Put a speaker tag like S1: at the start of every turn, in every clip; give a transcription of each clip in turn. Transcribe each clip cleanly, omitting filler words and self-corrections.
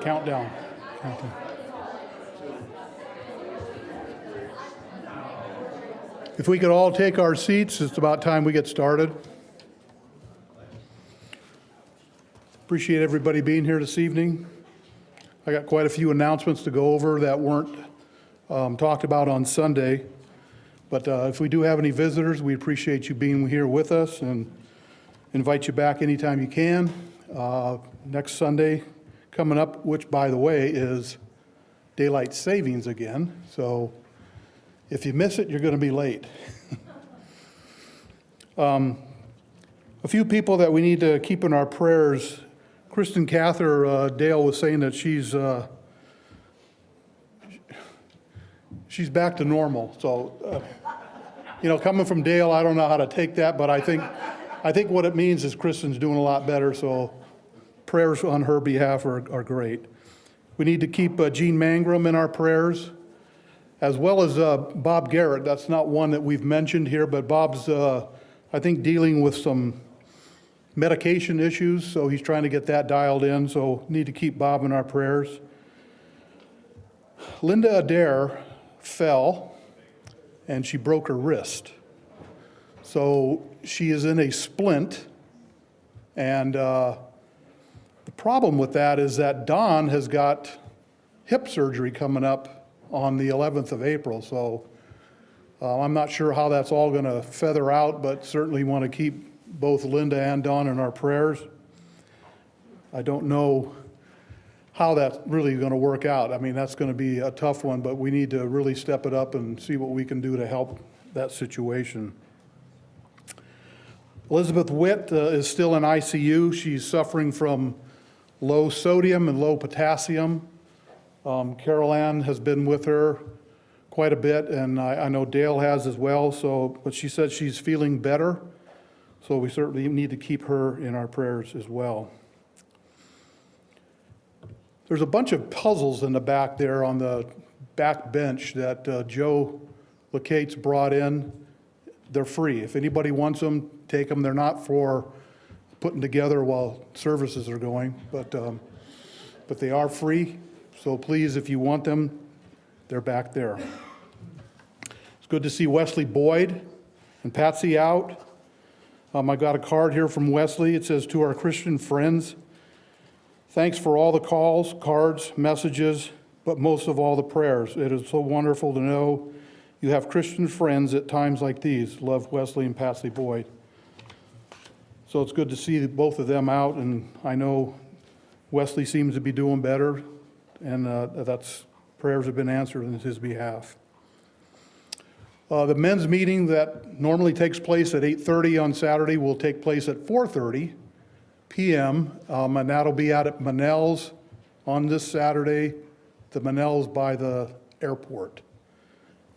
S1: Countdown. If we could all take our seats, it's about time we get started. Appreciate everybody being here this evening. I got quite a few announcements to go over that weren't talked about on Sunday. But if we do have any visitors, we appreciate you being here with us and invite you back anytime you can. Next Sunday coming up, which, by the way, is daylight savings again. So if you miss it, you're going to be late. A few people that we need to keep in our prayers. Kristen Cather, Dale was saying that she's back to normal. So, coming from Dale, I don't know how to take that, but I think what it means is Kristen's doing a lot better. So prayers on her behalf are great. We need to keep Gene Mangrum in our prayers, as well as Bob Garrett. That's not one that we've mentioned here, but Bob's, I think, dealing with some medication issues, so he's trying to get that dialed in, so need to keep Bob in our prayers. Linda Adair fell, and she broke her wrist. So she is in a splint, and the problem with that is that Don has got hip surgery coming up on the 11th of April, so I'm not sure how that's all going to feather out, but certainly want to keep both Linda and Don in our prayers. I don't know how that's really going to work out. I mean, that's going to be a tough one, but we need to really step it up and see what we can do to help that situation. Elizabeth Witt is still in ICU. She's suffering from low sodium and low potassium. Carol Ann has been with her quite a bit, and I know Dale has as well. But she said she's feeling better, so we certainly need to keep her in our prayers as well. There's a bunch of puzzles in the back there on the back bench that Joe Lacates brought in. They're free. If anybody wants them, take them. They're not for putting together while services are going, but they are free. So please, if you want them, they're back there. It's good to see Wesley Boyd and Patsy out. I got a card here from Wesley. It says, "To our Christian friends, thanks for all the calls, cards, messages, but most of all the prayers. It is so wonderful to know you have Christian friends at times like these. Love, Wesley and Patsy Boyd." So it's good to see both of them out, and I know Wesley seems to be doing better, and that's prayers have been answered on his behalf. The men's meeting that normally takes place at 8:30 on Saturday will take place at 4:30 p.m., and that'll be out at Manel's on this Saturday. The Manel's by the airport.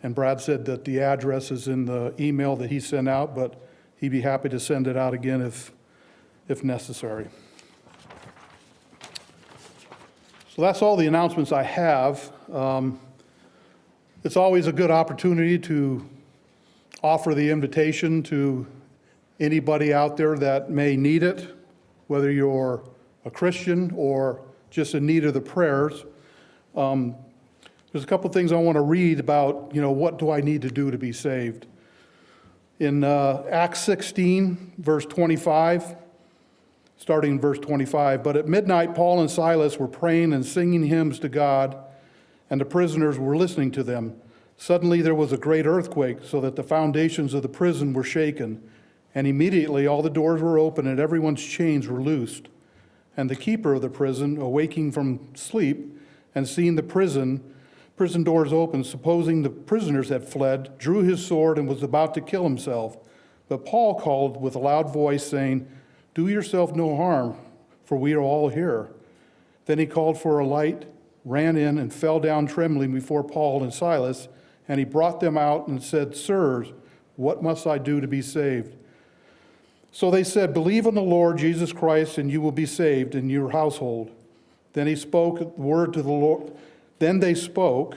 S1: And Brad said that the address is in the email that he sent out, but he'd be happy to send it out again if necessary. So that's all the announcements I have. It's always a good opportunity to offer the invitation to anybody out there that may need it, whether you're a Christian or just in need of the prayers. There's a couple things I want to read about, what do I need to do to be saved. In Acts 16, verse 25, starting in verse 25, "But at midnight Paul and Silas were praying and singing hymns to God, and the prisoners were listening to them. Suddenly there was a great earthquake, so that the foundations of the prison were shaken, and immediately all the doors were open and everyone's chains were loosed. And the keeper of the prison, awaking from sleep and seeing the prison doors open, supposing the prisoners had fled, drew his sword and was about to kill himself. But Paul called with a loud voice, saying, 'Do yourself no harm, for we are all here.' Then he called for a light, ran in, and fell down trembling before Paul and Silas, And he brought them out and said, Sirs, what must I do to be saved? So they said, Believe on the Lord Jesus Christ, and you will be saved in your household. Then he spoke the word to the Lord. Then they spoke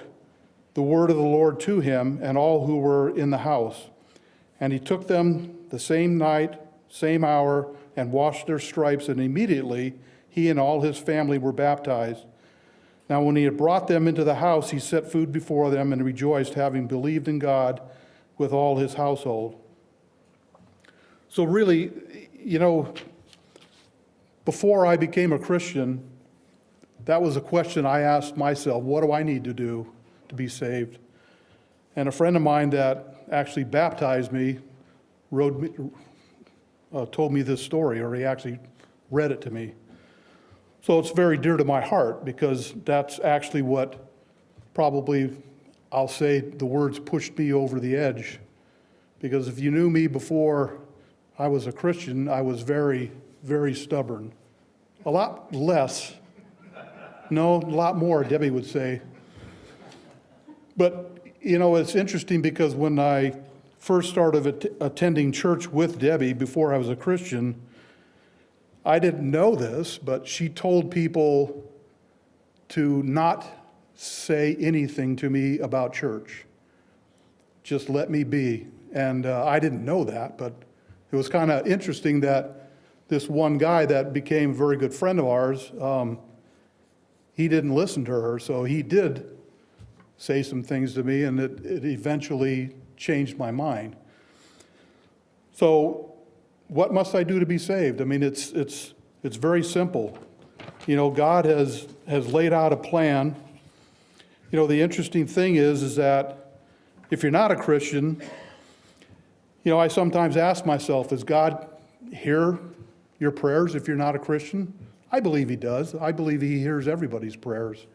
S1: the word of the Lord to him and all who were in the house. And he took them the same night, same hour, and washed their stripes, and immediately he and all his family were baptized. Now when he had brought them into the house, he set food before them and rejoiced, having believed in God with all his household. So really, before I became a Christian, that was a question I asked myself: what do I need to do to be saved? And a friend of mine that actually baptized me told me this story, or he actually read it to me. So it's very dear to my heart, because that's actually what probably, I'll say, the words pushed me over the edge. Because if you knew me before I was a Christian, I was very, very stubborn. A lot less, no, a lot more, Debbie would say. But, it's interesting, because when I first started attending church with Debbie before I was a Christian, I didn't know this, but she told people to not say anything to me about church. Just let me be. And I didn't know that, but it was kind of interesting that this one guy that became a very good friend of ours, he didn't listen to her, so he did say some things to me, and it eventually changed my mind. So what must I do to be saved? I mean, it's very simple. God has laid out a plan. The interesting thing is that if you're not a Christian, I sometimes ask myself, does God hear your prayers if you're not a Christian? I believe he does. I believe he hears everybody's prayers.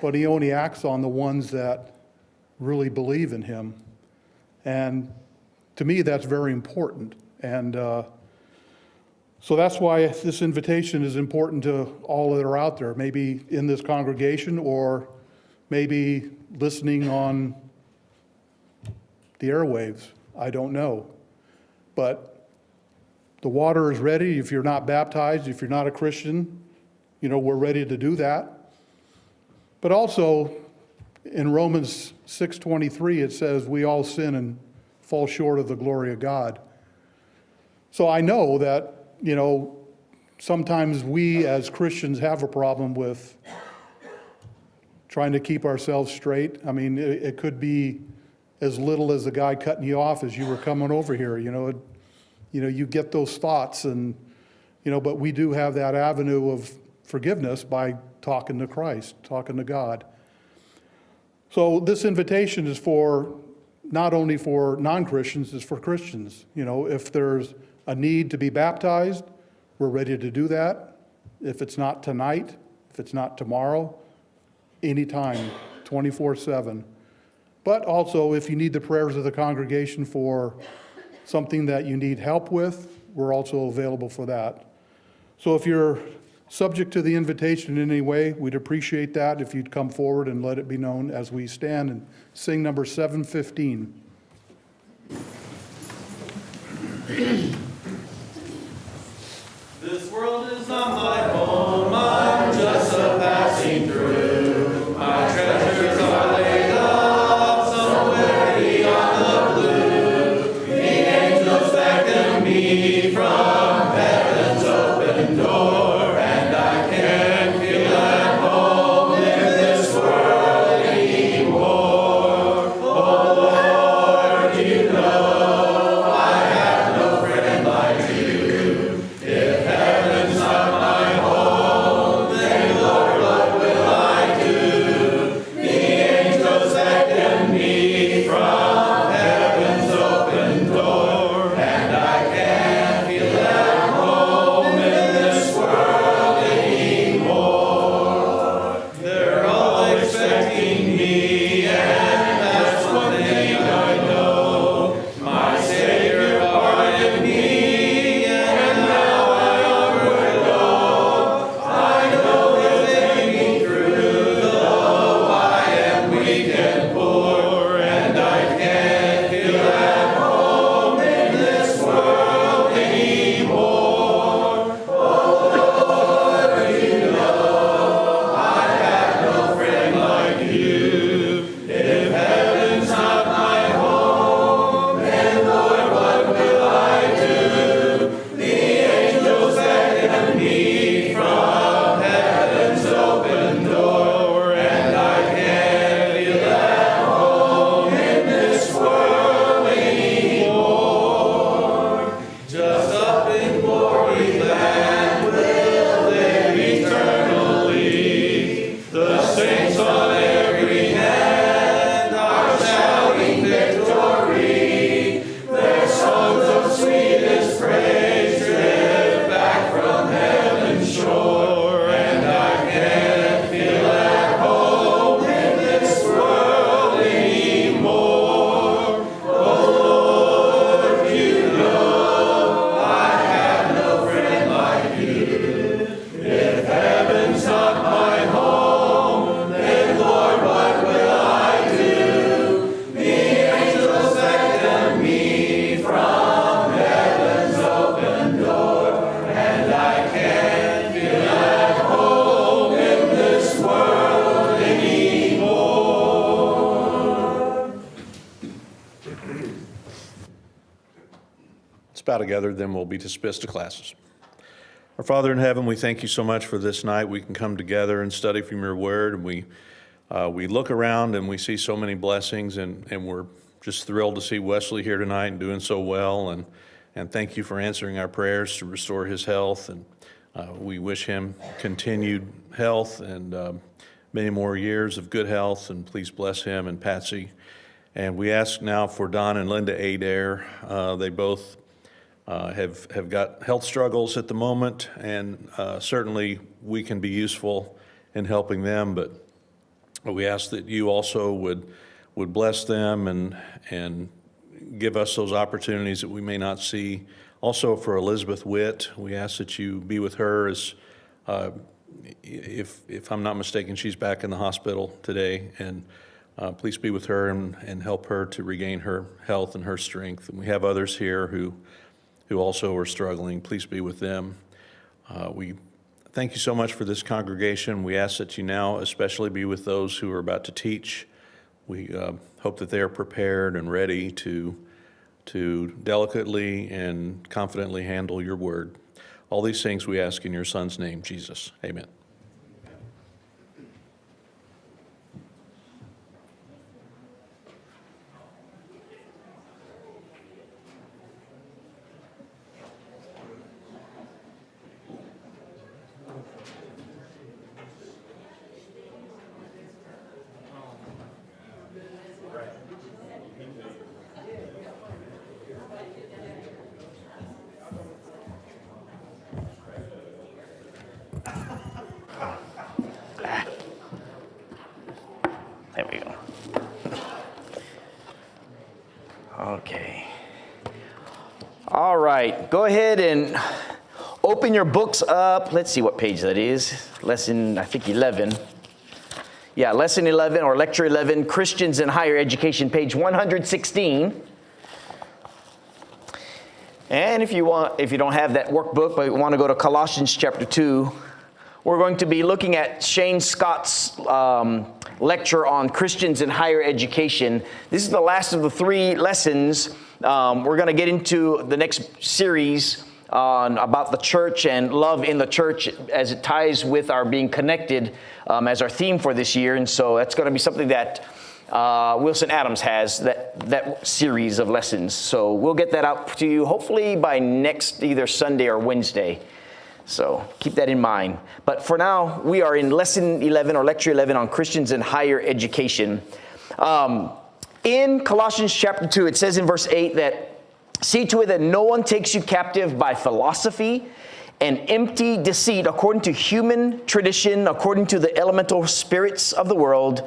S1: But he only acts on the ones that really believe in him. And to me, that's very important. And so that's why this invitation is important to all that are out there, maybe in this congregation or maybe listening on the airwaves. I don't know. But the water is ready. If you're not baptized, if you're not a Christian, we're ready to do that. But also in Romans 6:23, it says we all sin and fall short of the glory of God. So I know that, sometimes we as Christians have a problem with trying to keep ourselves straight. I mean, it could be as little as the guy cutting you off as you were coming over here. You get those thoughts, and but we do have that avenue of forgiveness by talking to Christ, talking to God. So this invitation is not only for non-Christians, it's for Christians. If there's a need to be baptized, we're ready to do that. If it's not tonight, if it's not tomorrow, anytime, 24/7. But also, if you need the prayers of the congregation for something that you need help with, we're also available for that. So if you're subject to the invitation in any way, we'd appreciate that if you'd come forward and let it be known as we stand and sing number 715.
S2: This world is not my home, I'm just a passing through. My treasures are laid up somewhere beyond the blue. The angels beckon me from heaven's open door, and I can't feel at home in this world anymore. Oh Lord, you know I have no friend like you. If heaven's not my home, then Lord, what will I do? The angels beckon me from heaven's open door, and I can't bow together, then we'll be dismissed to classes. Our Father in heaven, we thank you so much for this night. We can come together and study from your word, and we look around and we see so many blessings, and we're just thrilled to see Wesley here tonight and doing so well, and thank you for answering our prayers to restore his health, and we wish him continued health and many more years of good health, and please bless him and Patsy. And we ask now for Don and Linda Adair. They both have got health struggles at the moment, and certainly we can be useful in helping them, but we ask that you also would bless them and give us those opportunities that we may not see. Also for Elizabeth Witt, we ask that you be with her as, if I'm not mistaken, she's back in the hospital today, and please be with her and help her to regain her health and her strength. And we have others here who also are struggling. Please be with them. We thank you so much for this congregation. We ask that you now especially be with those who are about to teach. We hope that they are prepared and ready to delicately and confidently handle your word. All these things we ask in your Son's name, Jesus. Amen.
S3: There we go. Okay. All right. Go ahead and open your books up. Let's see what page that is. Lesson, I think 11. Yeah, lesson 11 or lecture 11, Christians in Higher Education, page 116. And if you don't have that workbook, but you want to go to Colossians chapter 2, we're going to be looking at Shane Scott's lecture on Christians in Higher Education. This is the last of the 3 lessons. We're going to get into the next series about the church and love in the church as it ties with our being connected as our theme for this year. And so that's going to be something that Wilson Adams has, that series of lessons. So we'll get that out to you hopefully by next either Sunday or Wednesday. So keep that in mind. But for now, we are in lesson 11 or lecture 11 on Christians in Higher Education. In Colossians chapter 2, it says in verse 8 that, "See to it that no one takes you captive by philosophy and empty deceit according to human tradition, according to the elemental spirits of the world,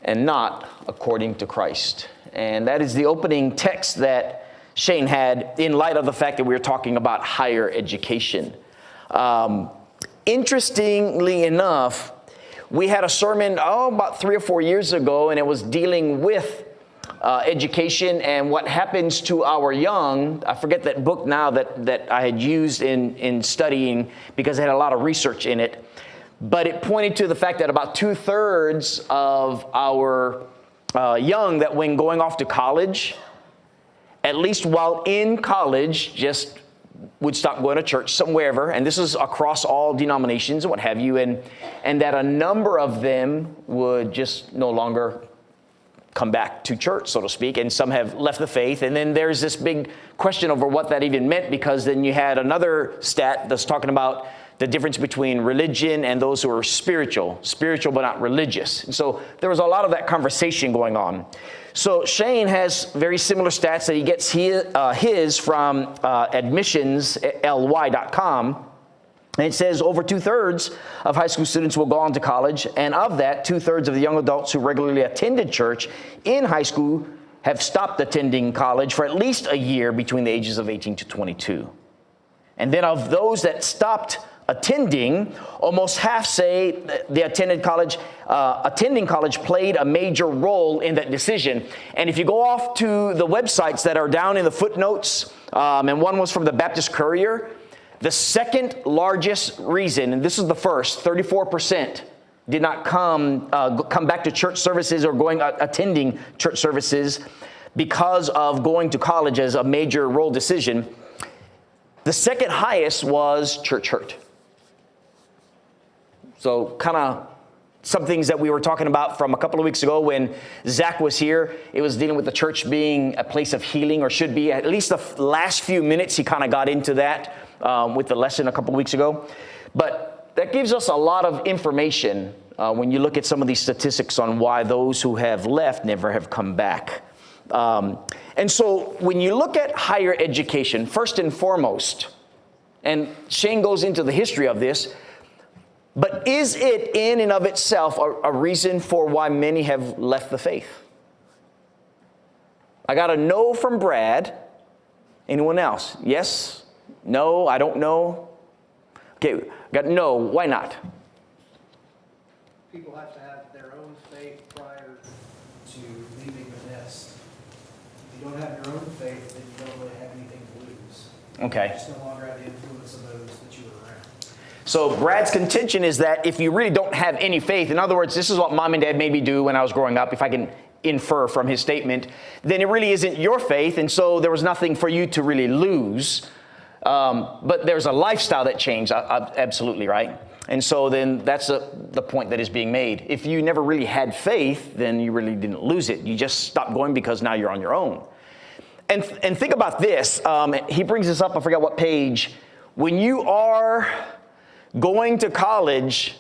S3: and not according to Christ." And that is the opening text that Shane had in light of the fact that we were talking about higher education. Interestingly enough, we had a sermon about 3 or 4 years ago, and it was dealing with education and what happens to our young. I forget that book now that I had used in studying because it had a lot of research in it. But it pointed to the fact that about 2/3 of our young, that when going off to college, at least while in college, just would stop going to church somewhere, and this is across all denominations and what have you, and that a number of them would just no longer come back to church, so to speak, and some have left the faith. And then there's this big question over what that even meant, because then you had another stat that's talking about the difference between religion and those who are spiritual but not religious. And so there was a lot of that conversation going on. So Shane has very similar stats that he gets his from admissionsly.com. And it says over 2/3 of high school students will go on to college. And of that, 2/3 of the young adults who regularly attended church in high school have stopped attending college for at least a year between the ages of 18 to 22. And then of those that stopped attending, almost half say they attending college played a major role in that decision. And if you go off to the websites that are down in the footnotes, and one was from the Baptist Courier, the second largest reason, and this is the first, 34% did not come back to church services or attending church services because of going to college as a major role decision. The second highest was church hurt. So kind of some things that we were talking about from a couple of weeks ago when Zach was here. It was dealing with the church being a place of healing, or should be. At least the last few minutes, he kind of got into that with the lesson a couple of weeks ago. But that gives us a lot of information when you look at some of these statistics on why those who have left never have come back. And so when you look at higher education, first and foremost, and Shane goes into the history of this, but is it in and of itself a reason for why many have left the faith? I got a no from Brad. Anyone else? Yes? No? I don't know? Okay, got no. Why not?
S4: People have to have their own faith prior to leaving the nest. If you don't have your own faith, then you don't really have anything to lose.
S3: Okay.
S4: You just no longer have the influence of those that you were around.
S3: So Brad's contention is that if you really don't have any faith, in other words, this is what mom and dad made me do when I was growing up, if I can infer from his statement, then it really isn't your faith, and so there was nothing for you to really lose. But there's a lifestyle that changed, absolutely, right? And so then that's the point that is being made. If you never really had faith, then you really didn't lose it. You just stopped going because now you're on your own. And think about this. He brings this up, I forgot what page. When you are going to college,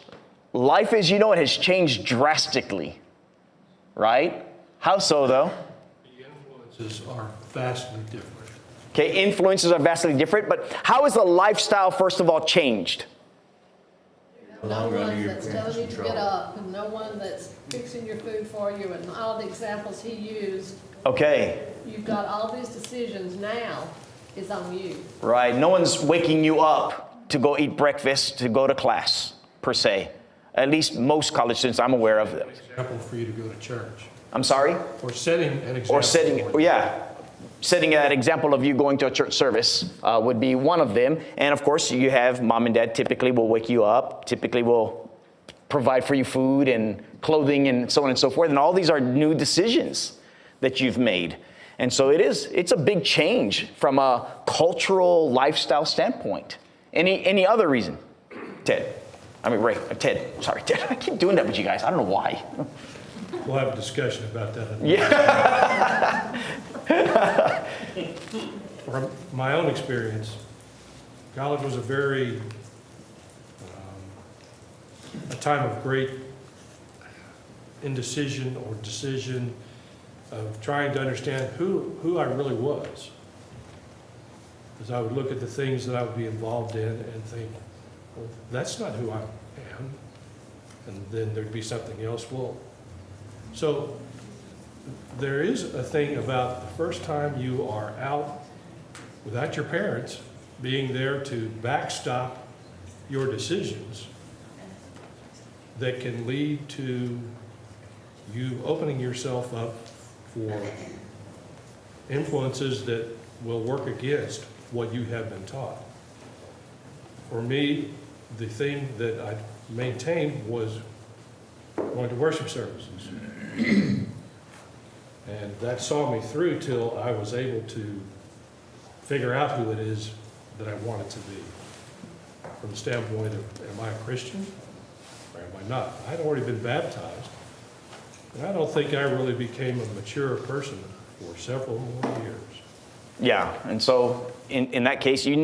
S3: life as you know it has changed drastically, right? How so, though?
S5: The influences are vastly different.
S3: Okay, influences are vastly different, but how has the lifestyle, first of all, changed?
S6: No one that's telling you to get up, and no one that's fixing your food for you, and all the examples he used.
S3: Okay.
S6: You've got all these decisions now is on you.
S3: Right, no one's waking you up to go eat breakfast, to go to class, per se. At least most college students I'm aware of.
S5: Example for you to go to church.
S3: I'm sorry?
S5: Or setting an example.
S3: Or setting that example of you going to a church service would be one of them. And of course, you have mom and dad typically will wake you up, typically will provide for you food and clothing and so on and so forth. And all these are new decisions that you've made. And so it's a big change from a cultural lifestyle standpoint. Any other reason? Ted. Sorry, Ted. I keep doing that with you guys. I don't know why.
S5: We'll have a discussion about that.
S3: Yeah.
S5: From my own experience, college was a time of great indecision or decision of trying to understand who I really was. Because I would look at the things that I would be involved in and think, well, that's not who I am. And then there'd be something else. So there is a thing about the first time you are out without your parents being there to backstop your decisions that can lead to you opening yourself up for influences that will work against what you have been taught. For me, the thing that I maintained was going to worship services. And that saw me through till I was able to figure out who it is that I wanted to be. From the standpoint of, am I a Christian or am I not? I'd already been baptized, and I don't think I really became a mature person for several more years.
S3: Yeah, and so in that case, you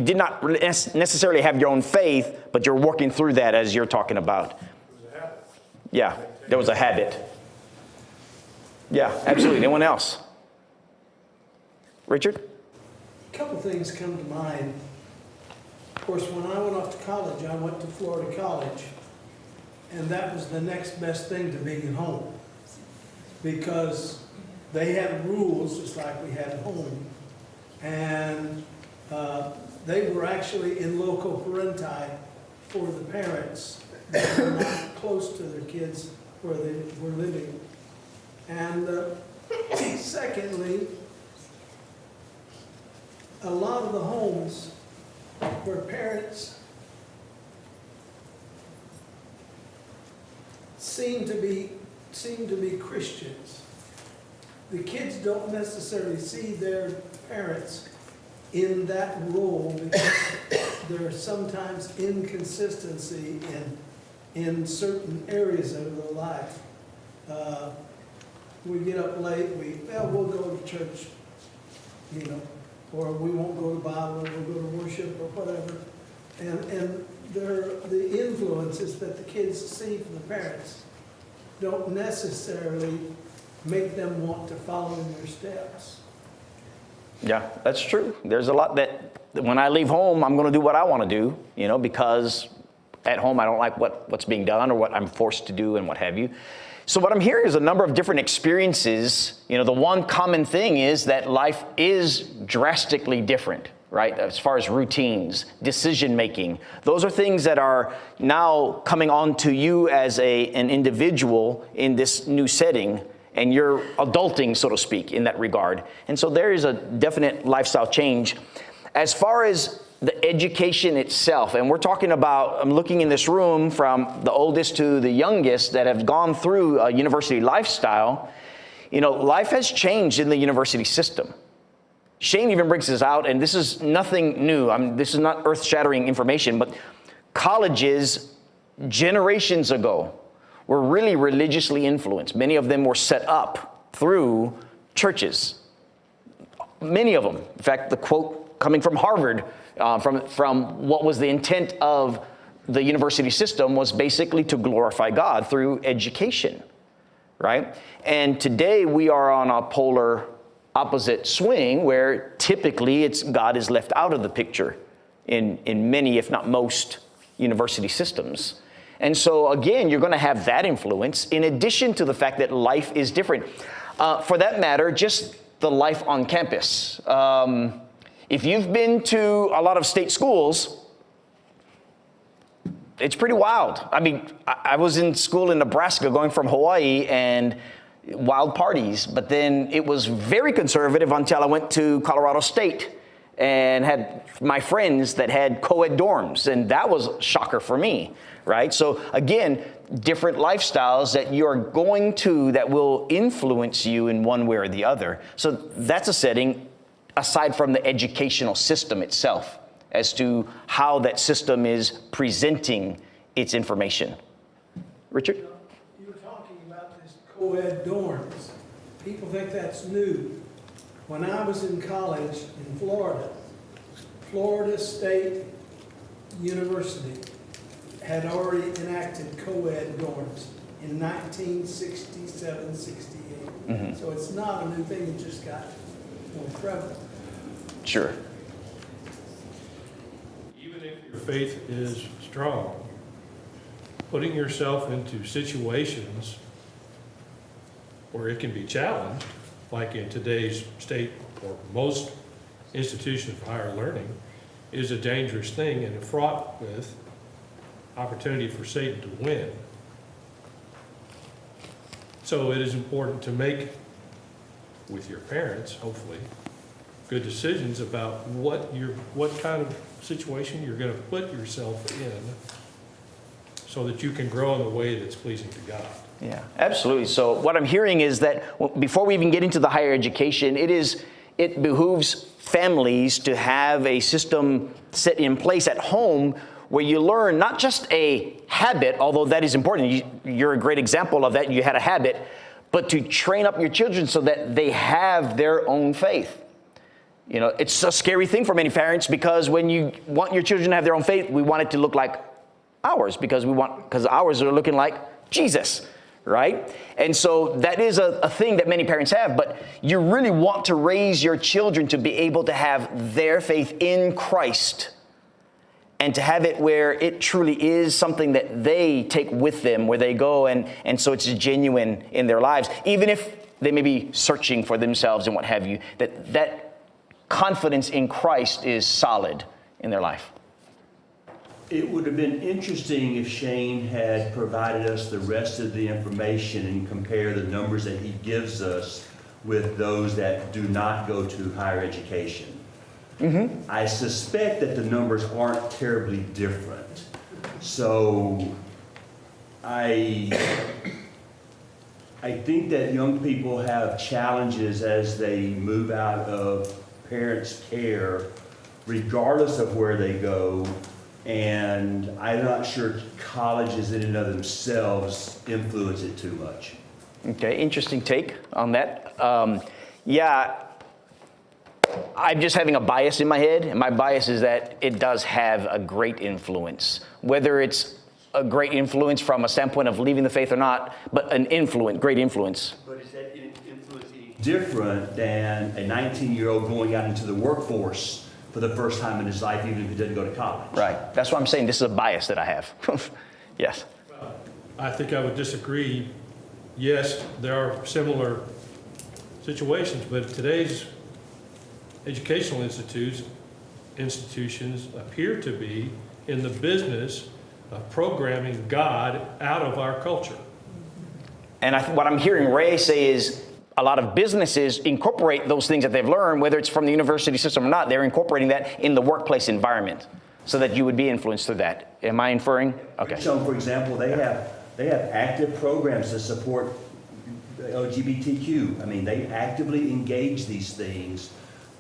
S3: did not necessarily have your own faith, but you're working through that as you're talking about.
S5: It was a habit.
S3: Yeah, there was a habit. Yeah, absolutely. Anyone else? Richard?
S7: A couple things come to mind. Of course, when I went off to college, I went to Florida College, and that was the next best thing to being at home, because they had rules just like we had at home, and they were actually in loco parenti for the parents that were not close to their kids where they were living. And secondly, a lot of the homes where parents seem to be Christians, the kids don't necessarily see their parents in that role because there's sometimes inconsistency in certain areas of their life. We get up late, we'll go to church, you know, or we won't go to Bible, we'll go to worship or whatever. And the influences that the kids see from the parents don't necessarily make them want to follow in their steps.
S3: Yeah, that's true. There's a lot that when I leave home, I'm going to do what I want to do, you know, because at home I don't like what's being done or what I'm forced to do and what have you. So what I'm hearing is a number of different experiences. You know, the one common thing is that life is drastically different, right? As far as routines, decision making. Those are things that are now coming on to you as an individual in this new setting, and you're adulting, so to speak, in that regard. And so there is a definite lifestyle change. As far as the education itself, and we're talking about, I'm looking in this room from the oldest to the youngest that have gone through a university lifestyle. You know, life has changed in the university system. Shane even brings this out, and this is nothing new. This is not earth-shattering information, but colleges generations ago were really religiously influenced. Many of them were set up through churches. Many of them. In fact, the quote coming from Harvard, from what was the intent of the university system was basically to glorify God through education, right? And today we are on a polar opposite swing where typically God is left out of the picture in many, if not most, university systems. And so again, you're going to have that influence in addition to the fact that life is different. For that matter, just the life on campus. If you've been to a lot of state schools, it's pretty wild. I mean, I was in school in Nebraska going from Hawaii and wild parties, but then it was very conservative until I went to Colorado State and had my friends that had co-ed dorms, and that was a shocker for me, right? So again, different lifestyles that you're going to that will influence you in one way or the other. So that's a setting aside from the educational system itself as to how that system is presenting its information. Richard?
S7: You were talking about this co-ed dorms. People think that's new. When I was in college in Florida, Florida State University had already enacted co-ed dorms in 1967, 68.
S3: Mm-hmm.
S7: So it's not a new thing, it just got more prevalent.
S3: Sure.
S5: Even if your faith is strong, putting yourself into situations where it can be challenged, like in today's state or most institutions of higher learning, is a dangerous thing and fraught with opportunity for Satan to win. So it is important to make, with your parents, hopefully, good decisions about what kind of situation you're going to put yourself in so that you can grow in the way that's pleasing to God.
S3: Yeah, absolutely. So what I'm hearing is that before we even get into the higher education, it behooves families to have a system set in place at home where you learn not just a habit, although that is important. You're a great example of that. You had a habit, but to train up your children so that they have their own faith. You know, it's a scary thing for many parents because when you want your children to have their own faith, we want it to look like ours because ours are looking like Jesus, right? And so that is a thing that many parents have, but you really want to raise your children to be able to have their faith in Christ and to have it where it truly is something that they take with them where they go, and so it's genuine in their lives, even if they may be searching for themselves and what have you, that confidence in Christ is solid in their life.
S8: It would have been interesting if Shane had provided us the rest of the information and compare the numbers that he gives us with those that do not go to higher education. Mm-hmm. I suspect that the numbers aren't terribly different. So I think that young people have challenges as they move out of parents care regardless of where they go. And I'm not sure colleges in and of themselves influence it too much.
S3: Okay, interesting take on that. Yeah, I'm just having a bias in my head, and my bias is that it does have a great influence. Whether it's a great influence from a standpoint of leaving the faith or not, but an influence, great influence.
S8: But is that influence any different than a 19-year-old going out into the workforce for the first time in his life, even if he didn't go to college?
S3: Right, that's what I'm saying. This is a bias that I have. Yes.
S5: I think I would disagree. Yes, there are similar situations, but today's educational institutions appear to be in the business of programming God out of our culture.
S3: And what I'm hearing Ray say is a lot of businesses incorporate those things that they've learned, whether it's from the university system or not, they're incorporating that in the workplace environment so that you would be influenced through that. Am I inferring? Okay.
S8: So, for example, they have active programs to support LGBTQ. I mean, they actively engage these things.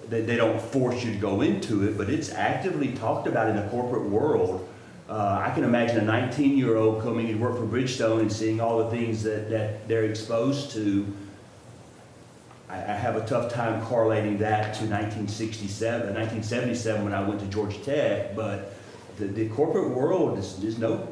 S8: They don't force you to go into it, but it's actively talked about in the corporate world. I can imagine a 19-year-old coming to work for Bridgestone and seeing all the things that they're exposed to. I have a tough time correlating that to 1977 when I went to Georgia Tech, but the corporate world is no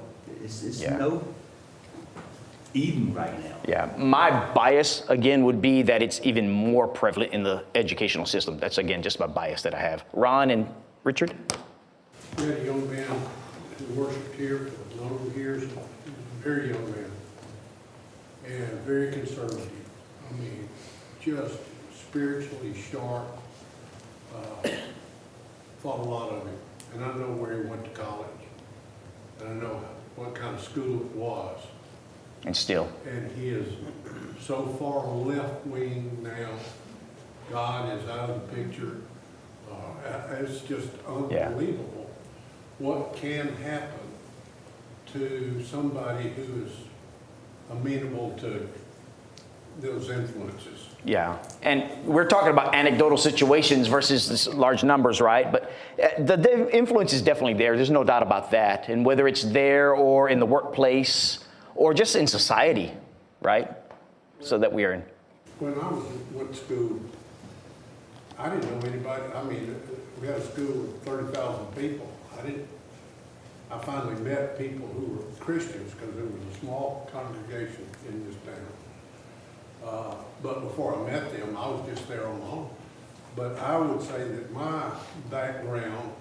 S8: Eden right now.
S3: Yeah, my bias, again, would be that it's even more prevalent in the educational system. That's, again, just my bias that I have. Ron and Richard?
S9: We had a young man who worshiped here for a number of years, a very young man, and very conservative. I mean, just spiritually sharp, thought a lot of him. And I know where he went to college, and I know what kind of school it was.
S3: And still.
S9: And he is so far left-wing now. God is out of the picture. It's just unbelievable what can happen to somebody who is amenable to those influences.
S3: Yeah, and we're talking about anecdotal situations versus this large numbers, right? But the influence is definitely there. There's no doubt about that. And whether it's there or in the workplace or just in society, right? So that we are in.
S9: When I went to school, I didn't know anybody. I mean, we had a school with 30,000 people. I finally met people who were Christians because there was a small congregation in this town. But before I met them, I was just there on my own. But I would say that my background,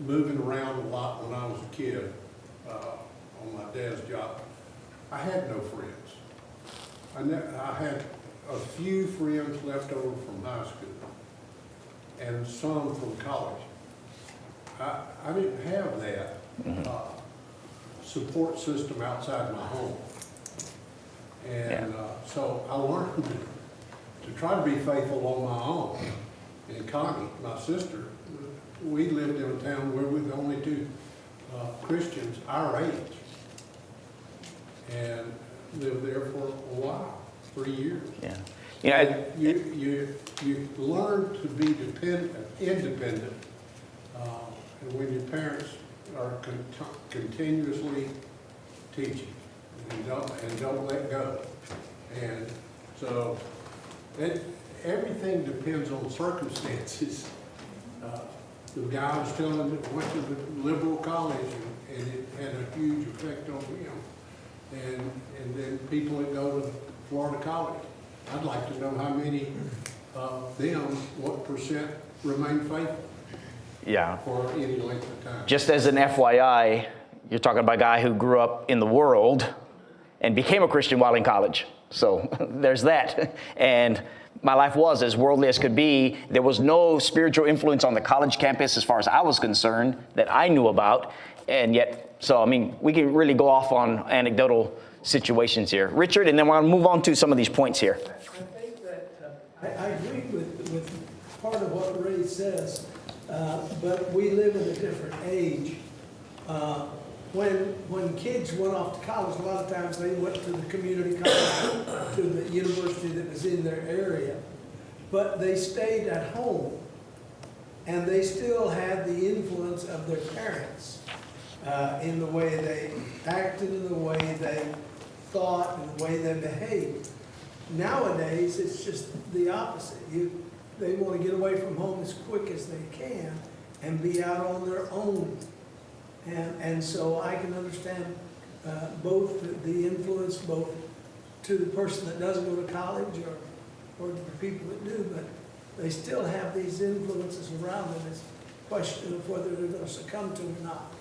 S9: moving around a lot when I was a kid, on my dad's job, I had no friends. I had a few friends left over from high school and some from college. I didn't have that support system outside my home. And so I learned to try to be faithful on my own. And Connie, my sister, we lived in a town where we were the only two Christians our age. And lived there for a while, 3 years.
S3: Yeah.
S9: You learn to be independent, and when your parents are continuously teaching and don't let go. And so everything depends on circumstances. The guy I was telling that went to the liberal college and it had a huge effect on him. And then people that go to Florida College. I'd like to know how many of them, what percent remain faithful for any length of time.
S3: Just as an FYI, you're talking about a guy who grew up in the world and became a Christian while in college. So there's that. And my life was as worldly as could be. There was no spiritual influence on the college campus as far as I was concerned that I knew about. And yet, so I mean, we can really go off on anecdotal situations here. Richard, and then we're going to move on to some of these points here.
S7: I think that I agree with part of what Ray says, but we live in a different age. When kids went off to college, a lot of times they went to the community college, to the university that was in their area. but they stayed at home, and they still had the influence of their parents in the way they acted, in the way they thought, in the way they behaved. Nowadays, it's just the opposite. They want to get away from home as quick as they can and be out on their own. And so I can understand both the influence, both to the person that doesn't go to college or to the people that do, but they still have these influences around them. It's a question of whether they're going to succumb to them or not.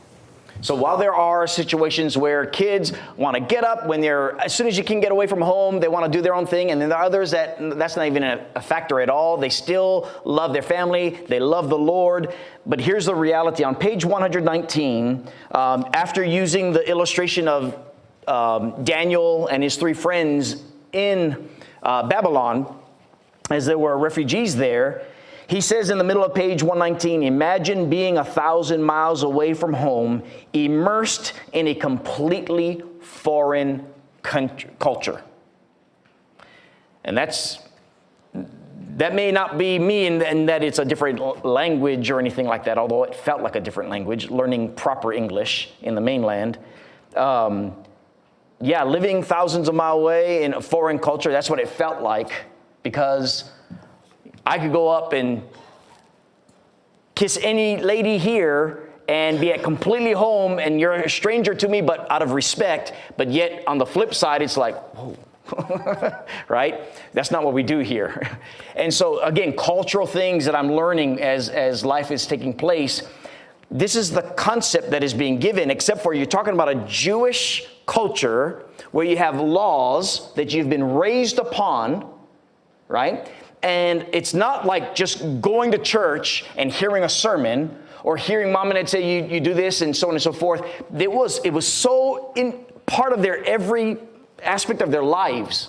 S3: So while there are situations where kids want to get up when as soon as you can get away from home, they want to do their own thing, and then there are others that's not even a factor at all. They still love their family, they love the Lord. But here's the reality. On page 119, after using the illustration of Daniel and his 3 friends in Babylon, as there were refugees there, he says in the middle of page 119, imagine being 1,000 miles away from home, immersed in a completely foreign culture. And that may not be me in that it's a different language or anything like that, although it felt like a different language, learning proper English in the mainland. Living thousands of miles away in a foreign culture, that's what it felt like, because I could go up and kiss any lady here and be at completely home, and you're a stranger to me, but out of respect. But yet, on the flip side, it's like, whoa, right? That's not what we do here. And so, again, cultural things that I'm learning as life is taking place, this is the concept that is being given, except for you're talking about a Jewish culture where you have laws that you've been raised upon, right? And it's not like just going to church and hearing a sermon or hearing mom and dad say you do this and so on and so forth. It was so in part of their every aspect of their lives.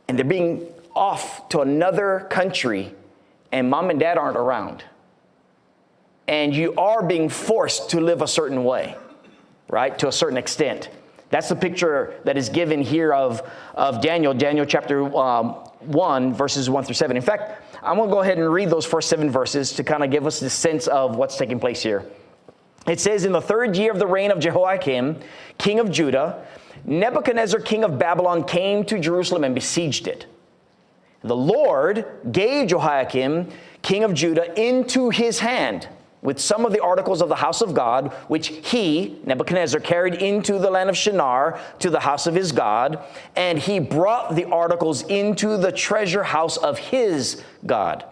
S3: And they're being off to another country and mom and dad aren't around. And you are being forced to live a certain way, right? To a certain extent. That's the picture that is given here of Daniel chapter 1, verses 1 through 7. In fact, I'm going to go ahead and read those first 7 verses to kind of give us the sense of what's taking place here. It says, in the 3rd year of the reign of Jehoiakim, king of Judah, Nebuchadnezzar, king of Babylon, came to Jerusalem and besieged it. The Lord gave Jehoiakim, king of Judah, into his hand, with some of the articles of the house of God, which he, Nebuchadnezzar, carried into the land of Shinar to the house of his God, and he brought the articles into the treasure house of his God.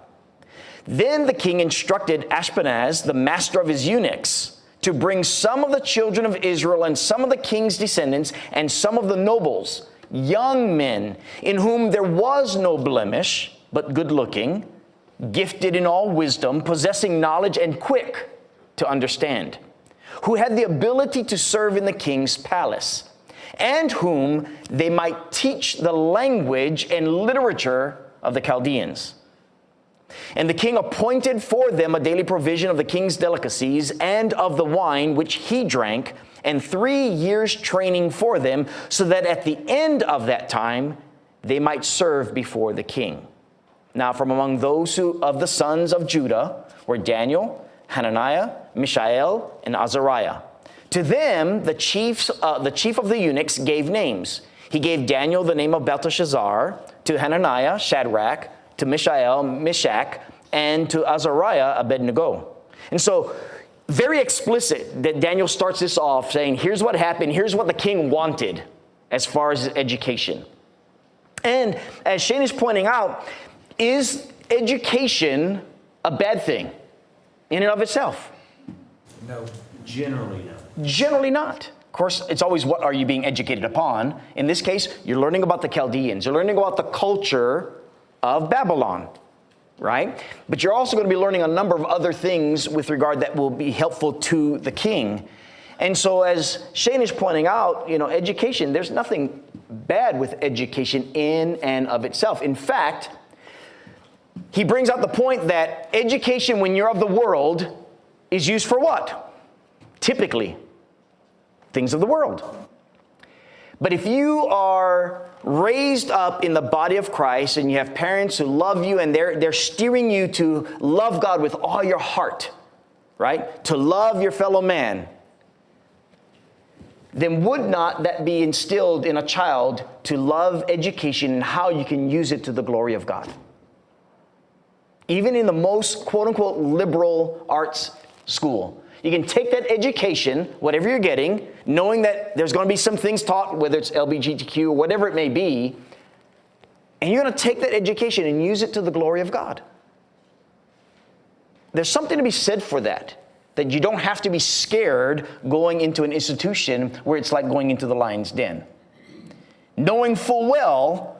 S3: Then the king instructed Ashpenaz, the master of his eunuchs, to bring some of the children of Israel and some of the king's descendants and some of the nobles, young men, in whom there was no blemish, but good-looking, gifted in all wisdom, possessing knowledge and quick to understand, who had the ability to serve in the king's palace, and whom they might teach the language and literature of the Chaldeans. And the king appointed for them a daily provision of the king's delicacies and of the wine which he drank, and 3 years' training for them, so that at the end of that time they might serve before the king. Now, from among those of the sons of Judah were Daniel, Hananiah, Mishael, and Azariah. To them, the chief of the eunuchs gave names. He gave Daniel the name of Belteshazzar, to Hananiah, Shadrach, to Mishael, Meshach, and to Azariah, Abednego. And so, very explicit that Daniel starts this off saying, here's what happened, here's what the king wanted as far as education. And as Shane is pointing out, is education a bad thing in and of itself?
S8: No, generally no.
S3: Generally not. Of course, it's always what are you being educated upon. In this case, you're learning about the Chaldeans. You're learning about the culture of Babylon, right? But you're also going to be learning a number of other things with regard that will be helpful to the king. And so as Shane is pointing out, education, there's nothing bad with education in and of itself. In fact, he brings out the point that education, when you're of the world, is used for what? Typically, things of the world. But if you are raised up in the body of Christ and you have parents who love you and they're steering you to love God with all your heart, right? To love your fellow man, then would not that be instilled in a child to love education and how you can use it to the glory of God? Even in the most quote-unquote liberal arts school, you can take that education, whatever you're getting, knowing that there's going to be some things taught, whether it's LGBTQ or whatever it may be, and you're going to take that education and use it to the glory of God. There's something to be said for that you don't have to be scared going into an institution where it's like going into the lion's den. Knowing full well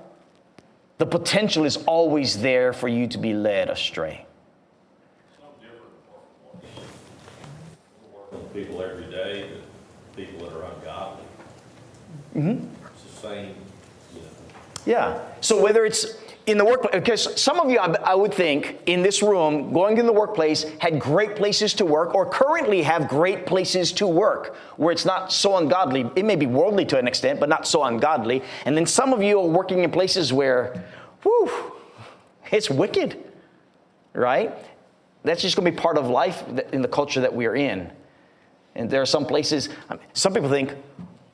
S3: the potential is always there for you to be led astray.
S2: People every day, but people that are ungodly. It's the same, you know.
S3: Yeah. So whether it's in the workplace, because some of you, I would think, in this room, going in the workplace, had great places to work, or currently have great places to work, where it's not so ungodly. It may be worldly to an extent, but not so ungodly. And then some of you are working in places where, whew, it's wicked, right? That's just going to be part of life in the culture that we are in. And there are some places, some people think,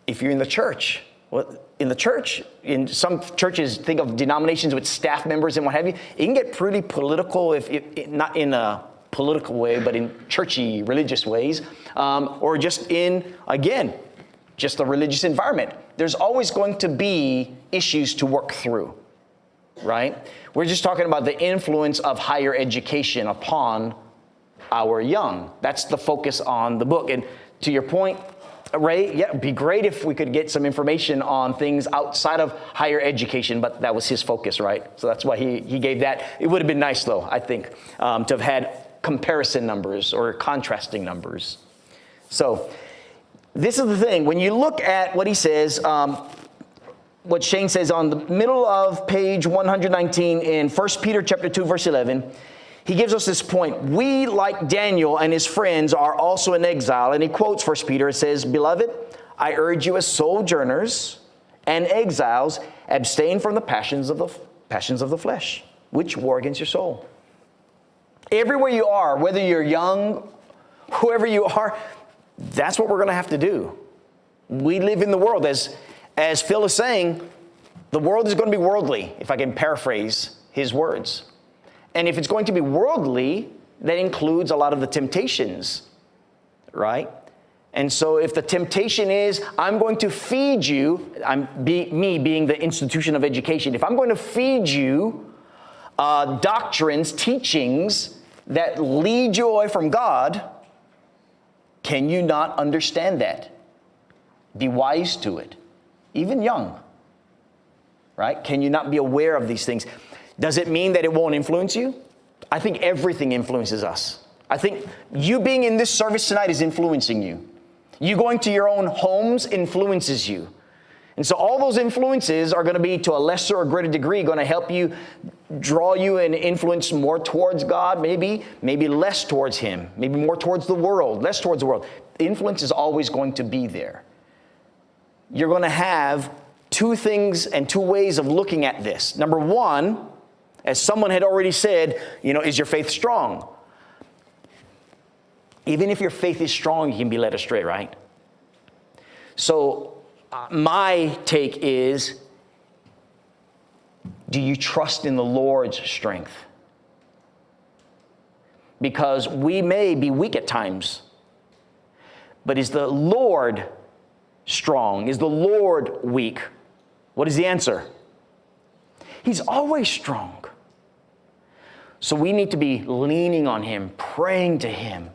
S3: if you're in the church, well, in some churches, think of denominations with staff members and what have you, it can get pretty political, if not in a political way, but in churchy, religious ways, or just in, again, just a religious environment. There's always going to be issues to work through, right? We're just talking about the influence of higher education upon our young. That's the focus on the book. And to your point, Ray, yeah, it'd be great if we could get some information on things outside of higher education, but that was his focus, right? So that's why he gave that. It would have been nice, though, I think, to have had comparison numbers or contrasting numbers. So this is the thing. When you look at what he says, what Shane says on the middle of page 119 in 1 Peter chapter 2, verse 11, he gives us this point. We, like Daniel and his friends, are also in exile. And he quotes 1 Peter. It says, Beloved, I urge you as sojourners and exiles, abstain from the passions of the flesh, which war against your soul. Everywhere you are, whether you're young, whoever you are, that's what we're going to have to do. We live in the world. As Phil is saying, the world is going to be worldly, if I can paraphrase his words. And if it's going to be worldly, that includes a lot of the temptations, right? And so if the temptation is, I'm going to feed you, me being the institution of education, if I'm going to feed you doctrines, teachings that lead you away from God, can you not understand that? Be wise to it, even young, right? Can you not be aware of these things? Does it mean that it won't influence you? I think everything influences us. I think you being in this service tonight is influencing you. You going to your own homes influences you. And so all those influences are going to be, to a lesser or greater degree, going to help you, draw you and influence more towards God, maybe less towards Him, maybe more towards the world, less towards the world. Influence is always going to be there. You're going to have two things and two ways of looking at this. Number one, as someone had already said, is your faith strong? Even if your faith is strong, you can be led astray, right? So my take is, do you trust in the Lord's strength? Because we may be weak at times, but is the Lord strong? Is the Lord weak? What is the answer? He's always strong. So we need to be leaning on Him, praying to Him.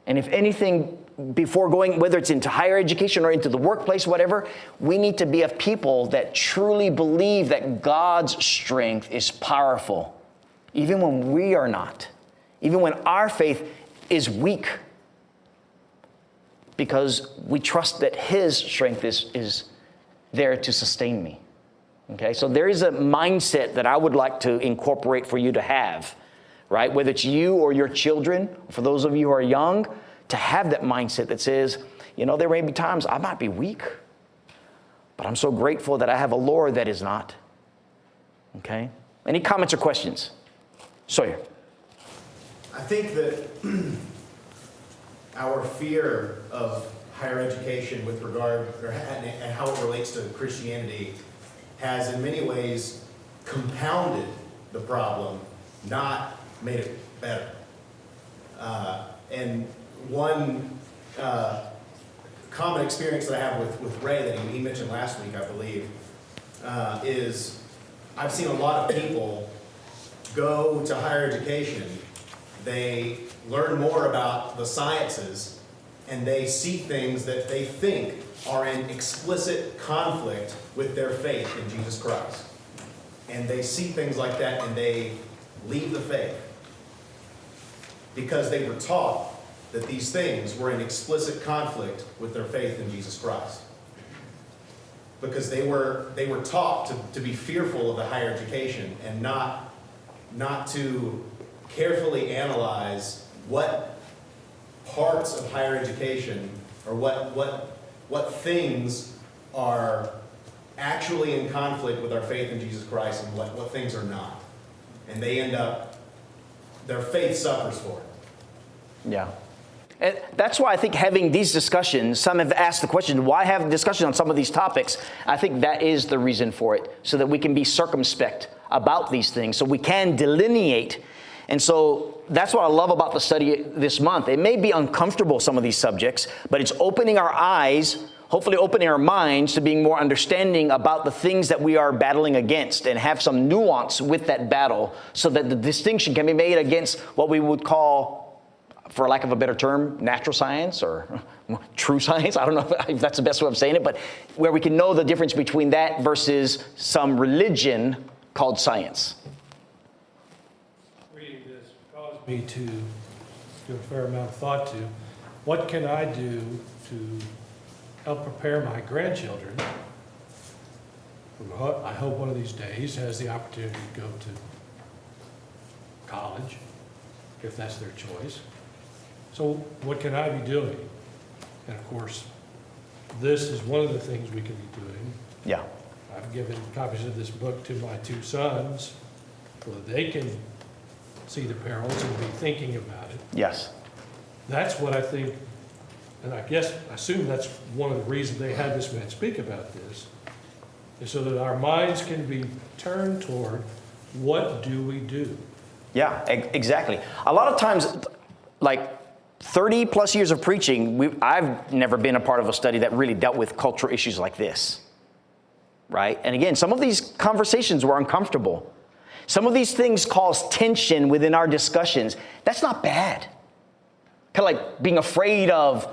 S3: And if anything, before going, whether it's into higher education or into the workplace, whatever, we need to be a people that truly believe that God's strength is powerful, even when we are not, even when our faith is weak, because we trust that His strength is there to sustain me. Okay, so there is a mindset that I would like to incorporate for you to have, right? Whether it's you or your children, for those of you who are young, to have that mindset that says, there may be times I might be weak, But I'm so grateful that I have a Lord that is not. Okay? Any comments or questions? Sawyer.
S10: I think that our fear of higher education with regard, and how it relates to Christianity, has in many ways compounded the problem, not made it better. And one common experience that I have with Ray that he mentioned last week, I believe, is I've seen a lot of people go to higher education, they learn more about the sciences, and they see things that they think are in explicit conflict with their faith in Jesus Christ. And they see things like that and they leave the faith because they were taught that these things were in explicit conflict with their faith in Jesus Christ. Because they were taught to be fearful of the higher education and not to carefully analyze what parts of higher education or what things are actually in conflict with our faith in Jesus Christ and what things are not. And they end up, their faith suffers for it.
S3: Yeah. And that's why I think having these discussions, some have asked the question, why have discussion on some of these topics? I think that is the reason for it, so that we can be circumspect about these things, so we can delineate. And so that's what I love about the study this month. It may be uncomfortable, some of these subjects, but it's opening our eyes, hopefully opening our minds to being more understanding about the things that we are battling against and have some nuance with that battle so that the distinction can be made against what we would call, for lack of a better term, natural science or true science. I don't know if that's the best way of saying it, but where we can know the difference between that versus some religion called science.
S5: Reading this caused me to give a fair amount of thought to what can I do to help prepare my grandchildren, who I hope one of these days has the opportunity to go to college, if that's their choice. So what can I be doing? And of course, this is one of the things we can be doing.
S3: Yeah.
S5: I've given copies of this book to my two sons so that they can see the perils and be thinking about it.
S3: Yes.
S5: That's what I think, and I assume that's one of the reasons they had this man speak about this, is so that our minds can be turned toward what do we do?
S3: Yeah, exactly. A lot of times, like 30 plus years of preaching, I've never been a part of a study that really dealt with cultural issues like this, right? And again, some of these conversations were uncomfortable. Some of these things cause tension within our discussions. That's not bad. Kind of like being afraid of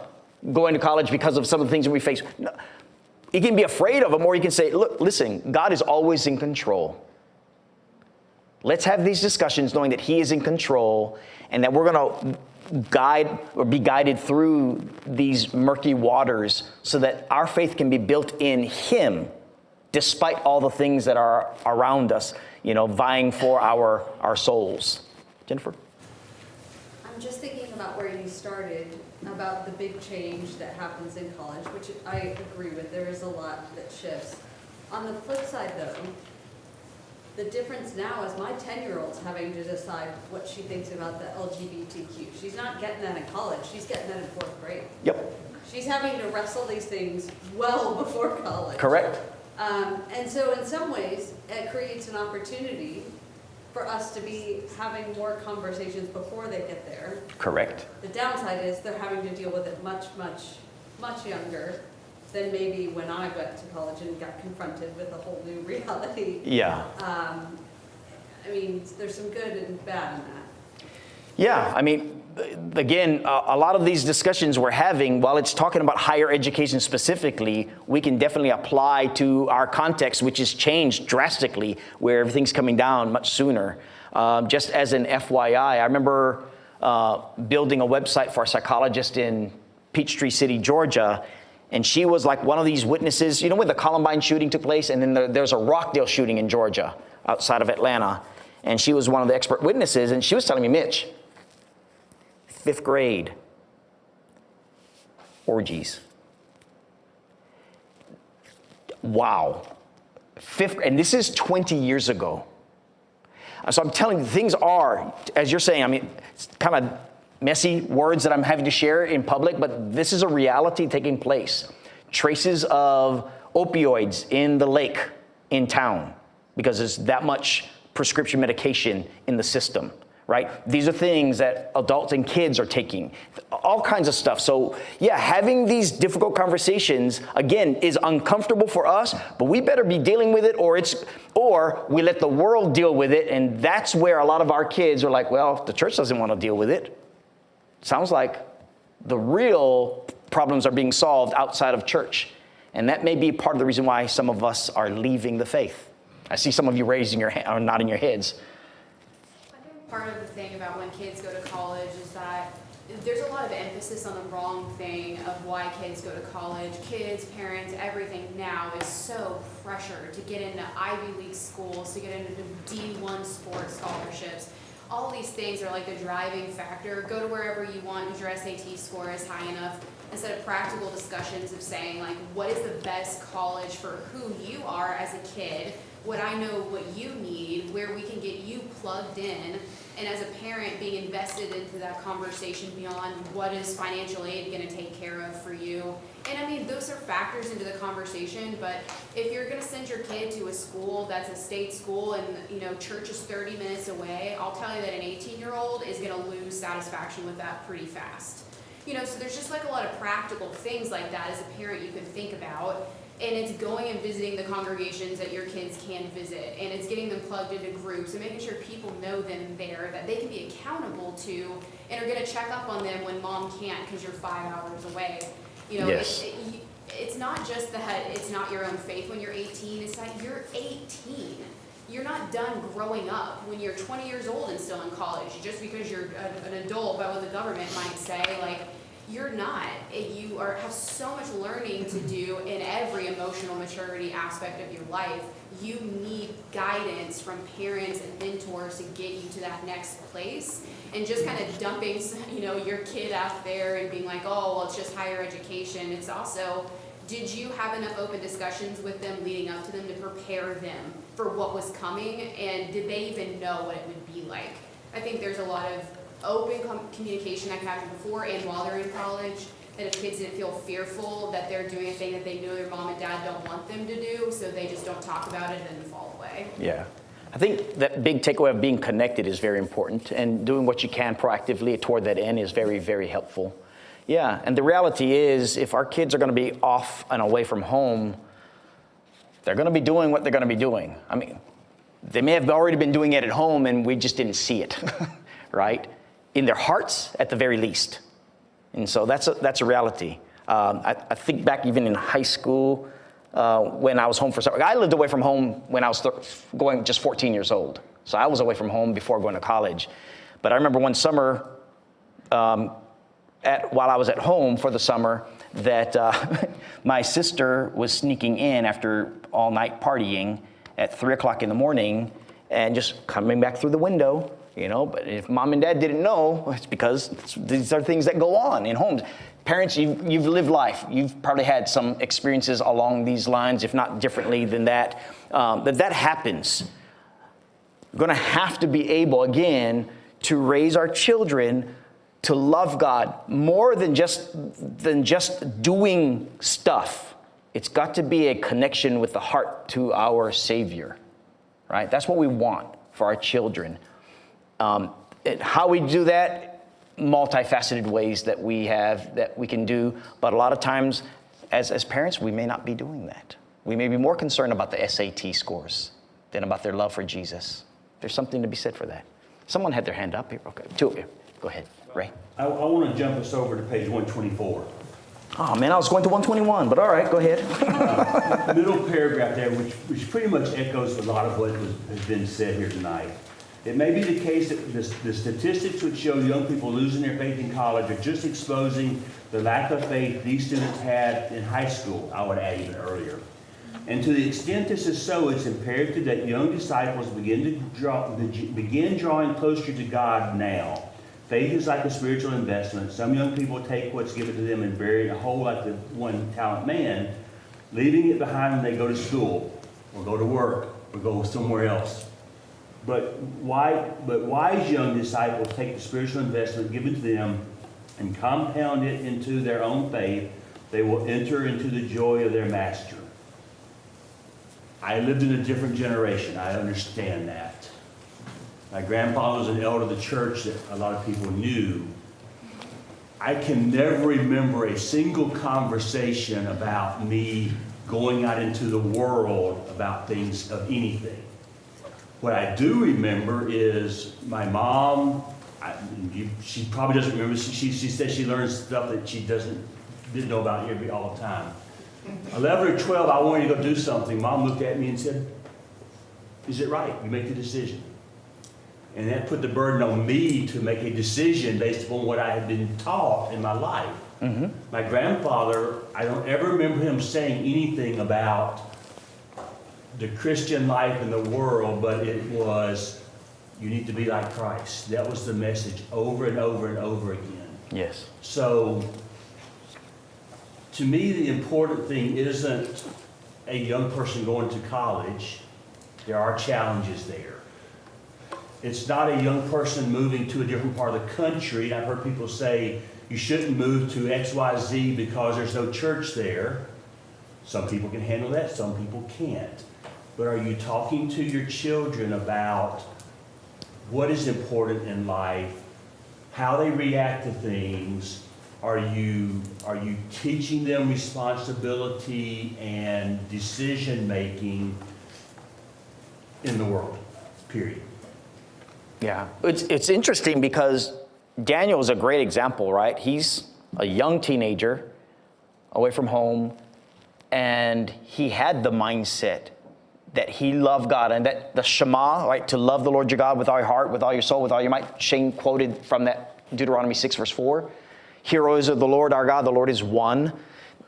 S3: going to college because of some of the things that we face. No, you can be afraid of them, or you can say, look, listen, God is always in control. Let's have these discussions knowing that He is in control and that we're going to guide or be guided through these murky waters so that our faith can be built in Him despite all the things that are around us, vying for our souls. Jennifer?
S11: I'm just thinking about where you started, about the big change that happens in college, which I agree with. There is a lot that shifts. On the flip side, though, the difference now is my 10-year-old's having to decide what she thinks about the LGBTQ. She's not getting that in college. She's getting that in 4th grade.
S3: Yep.
S11: She's having to wrestle these things well before college.
S3: Correct.
S11: And so in some ways, it creates an opportunity for us to be having more conversations before they get there.
S3: Correct.
S11: The downside is they're having to deal with it much, much, much younger than maybe when I went to college and got confronted with a whole new reality.
S3: Yeah.
S11: I mean, there's some good and bad in that.
S3: Yeah, I mean, again, a lot of these discussions we're having, while it's talking about higher education specifically, we can definitely apply to our context, which has changed drastically, where everything's coming down much sooner. Just as an FYI, I remember building a website for a psychologist in Peachtree City, Georgia, and she was like one of these witnesses, where the Columbine shooting took place, and then there's a Rockdale shooting in Georgia, outside of Atlanta, and she was one of the expert witnesses, and she was telling me, Mitch, 5th grade, orgies. Wow. And this is 20 years ago. So I'm telling you, things are, as you're saying, I mean, it's kind of messy words that I'm having to share in public, but this is a reality taking place. Traces of opioids in the lake in town because there's that much prescription medication in the system, right? These are things that adults and kids are taking, all kinds of stuff. So yeah, having these difficult conversations, again, is uncomfortable for us, but we better be dealing with it, or we let the world deal with it, and that's where a lot of our kids are like, well, the church doesn't want to deal with it. Sounds like the real problems are being solved outside of church. And that may be part of the reason why some of us are leaving the faith. I see some of you raising your hand or nodding your heads.
S12: I think part of the thing about when kids go to college is that there's a lot of emphasis on the wrong thing of why kids go to college. Kids, parents, everything now is so pressured to get into Ivy League schools, to get into D1 sports scholarships. All these things are like the driving factor. Go to wherever you want because your SAT score is high enough. Instead of practical discussions of saying, like, what is the best college for who you are as a kid, what I know what you need, where we can get you plugged in, and as a parent being invested into that conversation beyond what is financial aid going to take care of for you. And I mean, those are factors into the conversation, but if you're going to send your kid to a school that's a state school and, you know, church is 30 minutes away, I'll tell you that an 18-year-old is going to lose satisfaction with that pretty fast. You know, so there's just like a lot of practical things like that as a parent you can think about. And it's going and visiting the congregations that your kids can visit. And it's getting them plugged into groups and making sure people know them there, that they can be accountable to and are going to check up on them when mom can't because you're 5 hours away. You know,
S3: yes.
S12: It's not just that it's not your own faith when you're 18. It's that you're 18. You're not done growing up when you're 20 years old and still in college. Just because you're an adult, but what the government might say, like, you're not. You have so much learning to do in every emotional maturity aspect of your life. You need guidance from parents and mentors to get you to that next place. And just kind of dumping, you know, your kid out there and being like, oh, well, it's just higher education. It's also, did you have enough open discussions with them leading up to them to prepare them for what was coming? And did they even know what it would be like? I think there's a lot of open communication that can happen before and while they're in college, that if kids didn't feel fearful that they're doing a thing that they know their mom and dad don't want them to do, so they just don't talk about it and then fall away.
S3: Yeah. I think that big takeaway of being connected is very important, and doing what you can proactively toward that end is very, very helpful. Yeah, and the reality is if our kids are going to be off and away from home, they're going to be doing what they're going to be doing. I mean, they may have already been doing it at home and we just didn't see it, right? In their hearts, at the very least. And so that's a reality. I think back even in high school, when I was home for summer. I lived away from home when I was going just 14 years old. So I was away from home before going to college. But I remember one summer, while I was at home for the summer, that my sister was sneaking in after all night partying at 3 o'clock in the morning and just coming back through the window. You know, but if mom and dad didn't know, it's because these are things that go on in homes. Parents, you've lived life. You've probably had some experiences along these lines, if not differently than that. That happens. We're going to have to be able, again, to raise our children to love God more than just doing stuff. It's got to be a connection with the heart to our Savior, right? That's what we want for our children. How we do that, multifaceted ways that we can do, but a lot of times as parents, we may not be doing that. We may be more concerned about the SAT scores than about their love for Jesus. There's something to be said for that. Someone had their hand up here. Okay, two of you. Go ahead, Ray.
S8: I want to jump us over to page 124.
S3: Oh man, I was going to 121, but all right, go ahead.
S8: Middle paragraph there, which pretty much echoes a lot of what has been said here tonight. It may be the case that the statistics which show young people losing their faith in college are just exposing the lack of faith these students had in high school, I would add even earlier. And to the extent this is so, it's imperative that young disciples begin drawing closer to God now. Faith is like a spiritual investment. Some young people take what's given to them and bury it in a hole like the one talent man. leaving it behind when they go to school, or go to work, or go somewhere else. But wise young disciples take the spiritual investment given to them and compound it into their own faith. They will enter into the joy of their master. I lived in a different generation. I understand that. My grandfather was an elder of the church that a lot of people knew. I can never remember a single conversation about me going out into the world about things of anything. What I do remember is my mom, she probably doesn't remember, she said she learns stuff that she didn't know about here all the time. 11 or 12, I wanted to go do something. Mom looked at me and said, is it right? You make the decision. And that put the burden on me to make a decision based upon what I had been taught in my life. Mm-hmm. My grandfather, I don't ever remember him saying anything about the Christian life in the world, but it was, you need to be like Christ. That was the message over and over and over again.
S3: Yes.
S8: So, to me, the important thing isn't a young person going to college. There are challenges there. It's not a young person moving to a different part of the country. I've heard people say, you shouldn't move to XYZ because there's no church there. Some people can handle that, some people can't. But are you talking to your children about what is important in life, how they react to things? Are you teaching them responsibility and decision making in the world, period?
S3: Yeah, it's interesting because Daniel is a great example, right? He's a young teenager away from home, and he had the mindset that he loved God, and that the Shema, right, to love the Lord your God with all your heart, with all your soul, with all your might. Shane quoted from that Deuteronomy 6, verse 4. Heroes of the Lord our God, the Lord is one.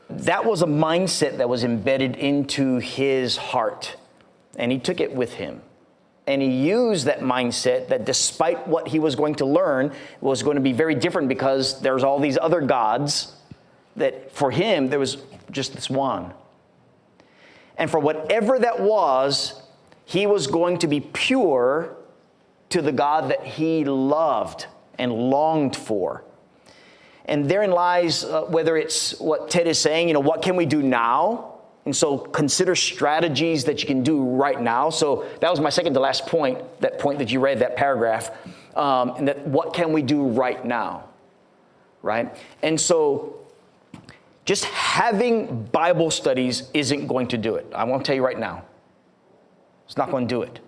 S3: That was a mindset that was embedded into his heart, and he took it with him. And he used that mindset that despite what he was going to learn was going to be very different because there's all these other gods, that for him there was just this one. And for whatever that was, he was going to be pure to the God that he loved and longed for. And therein lies, whether it's what Ted is saying, what can we do now? And so consider strategies that you can do right now. So that was my second to last point, that point that you read, that paragraph. And that what can we do right now, right? And so just having Bible studies isn't going to do it. I want to tell you right now. It's not going to do it.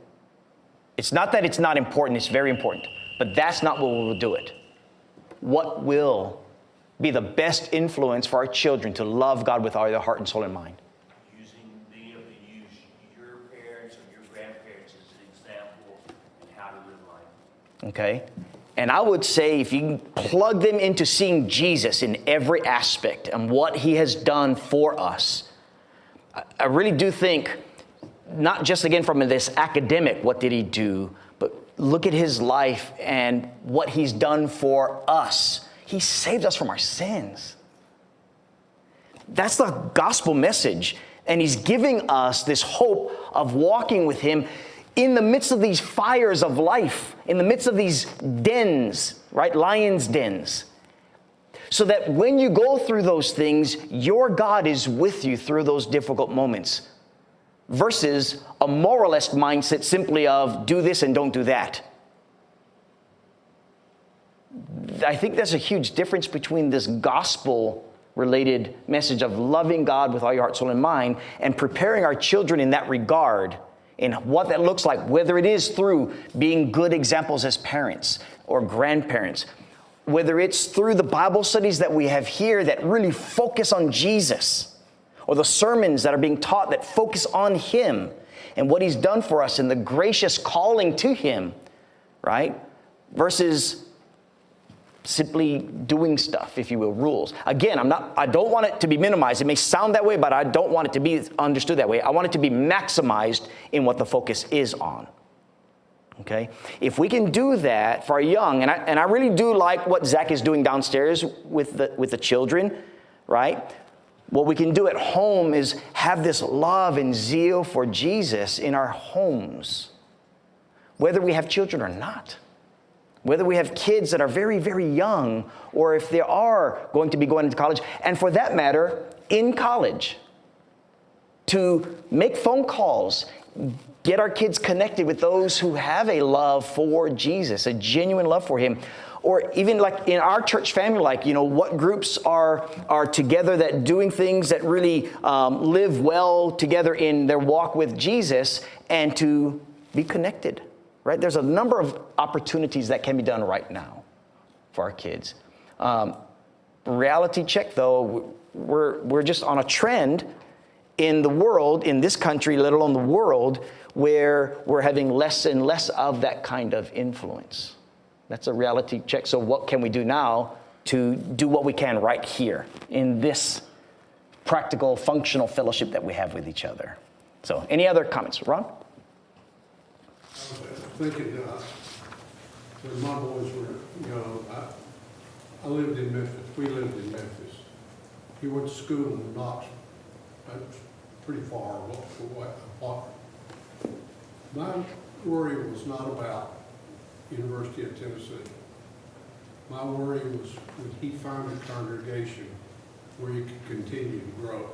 S3: It's not that it's not important. It's very important. But that's not what will do it. What will be the best influence for our children to love God with all their heart and soul and mind?
S8: Being able to use your parents or your grandparents as an example of how to live life.
S3: Okay? And I would say if you plug them into seeing Jesus in every aspect and what he has done for us, I really do think, not just again from this academic, what did he do, but look at his life and what he's done for us. He saved us from our sins. That's the gospel message. And he's giving us this hope of walking with him in the midst of these fires of life, in the midst of these dens, right? Lions' dens. So that when you go through those things, your God is with you through those difficult moments. Versus a moralist mindset simply of do this and don't do that. I think there's a huge difference between this gospel-related message of loving God with all your heart, soul, and mind, and preparing our children in that regard, in what that looks like, whether it is through being good examples as parents or grandparents, whether it's through the Bible studies that we have here that really focus on Jesus, or the sermons that are being taught that focus on him and what he's done for us and the gracious calling to him, right? Versus simply doing stuff, if you will, rules. Again, I don't want it to be minimized. It may sound that way, but I don't want it to be understood that way. I want it to be maximized in what the focus is on. Okay? If we can do that for our young, and I really do like what Zach is doing downstairs with the children, right? What we can do at home is have this love and zeal for Jesus in our homes, whether we have children or not. Whether we have kids that are very, very young, or if they are going to be going into college, and for that matter, in college, to make phone calls, get our kids connected with those who have a love for Jesus, a genuine love for Him. Or even like in our church family, like, what groups are together that doing things that really live well together in their walk with Jesus, and to be connected. Right? There's a number of opportunities that can be done right now for our kids. Reality check, though, we're just on a trend in the world, in this country, let alone the world, where we're having less and less of that kind of influence. That's a reality check. So what can we do now to do what we can right here in this practical, functional fellowship that we have with each other? So any other comments? Ron?
S9: Thinking, when my boys were, I lived in Memphis. We lived in Memphis. He went to school in Knoxville. That's pretty far apart. My worry was not about University of Tennessee. My worry was, would he find a congregation where he could continue to grow?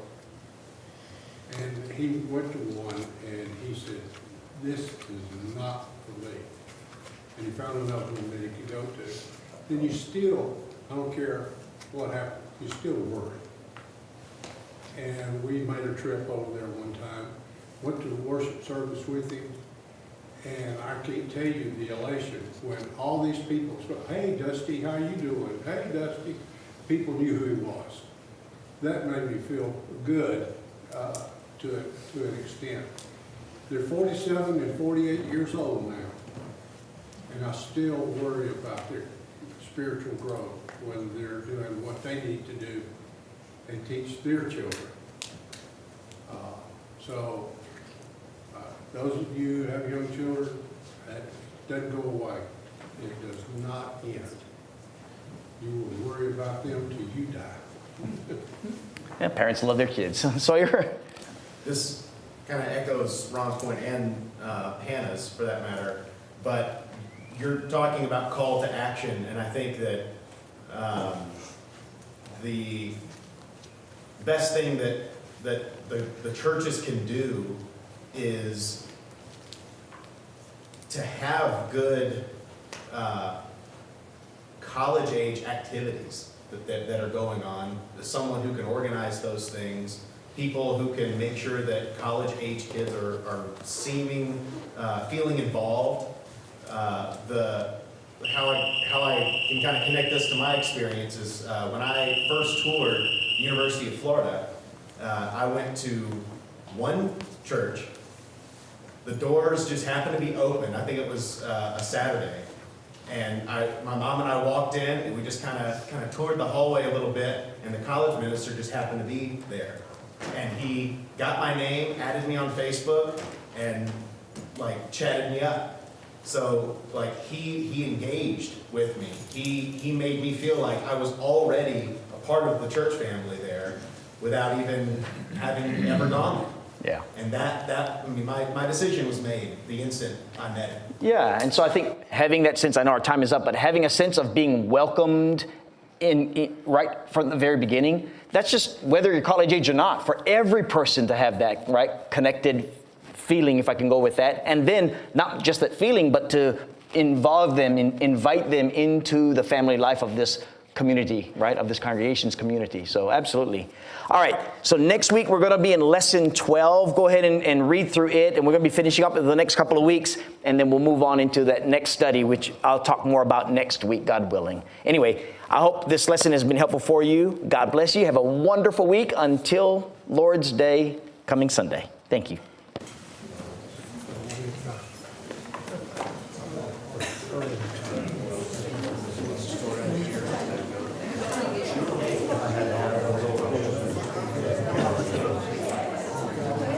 S9: And he went to one, and he said, this is not for me. And he found another one that he could go to. Then you still, I don't care what happened, you still worry. And we made a trip over there one time, went to the worship service with him, and I can't tell you the elation when all these people said, hey Dusty, how you doing? Hey Dusty. People knew who he was. That made me feel good to an extent. They're 47 and 48 years old now, and I still worry about their spiritual growth when they're doing what they need to do and teach their children. Those of you who have young children, that doesn't go away. It does not end. You will worry about them till you die.
S3: Yeah, parents love their kids. Sawyer?
S10: This kind of echoes Ron's point and Hannah's, for that matter. But you're talking about call to action, and I think that the best thing that the churches can do is to have good college-age activities that are going on. Someone who can organize those things, people who can make sure that college-age kids are feeling involved. How I can kind of connect this to my experience is when I first toured the University of Florida, I went to one church. The doors just happened to be open. I think it was a Saturday. And my mom and I walked in, and we just kind of toured the hallway a little bit, and the college minister just happened to be there. And he got my name, added me on Facebook, and chatted me up. So he engaged with me. He made me feel like I was already a part of the church family there without even having ever gone there.
S3: Yeah.
S10: And my decision was made the instant I met him.
S3: Yeah, and so I think having that sense, I know our time is up, but having a sense of being welcomed in right from the very beginning, that's just whether you're college age or not, for every person to have that, right, connected feeling, if I can go with that. And then not just that feeling, but to involve them, invite them into the family life of this community, right, of this congregation's community. So absolutely. All right, so next week we're going to be in lesson 12. Go ahead and read through it, and we're going to be finishing up in the next couple of weeks, and then we'll move on into that next study, which I'll talk more about next week, God willing. Anyway, I hope this lesson has been helpful for you. God bless you. Have a wonderful week until Lord's Day coming Sunday. Thank you.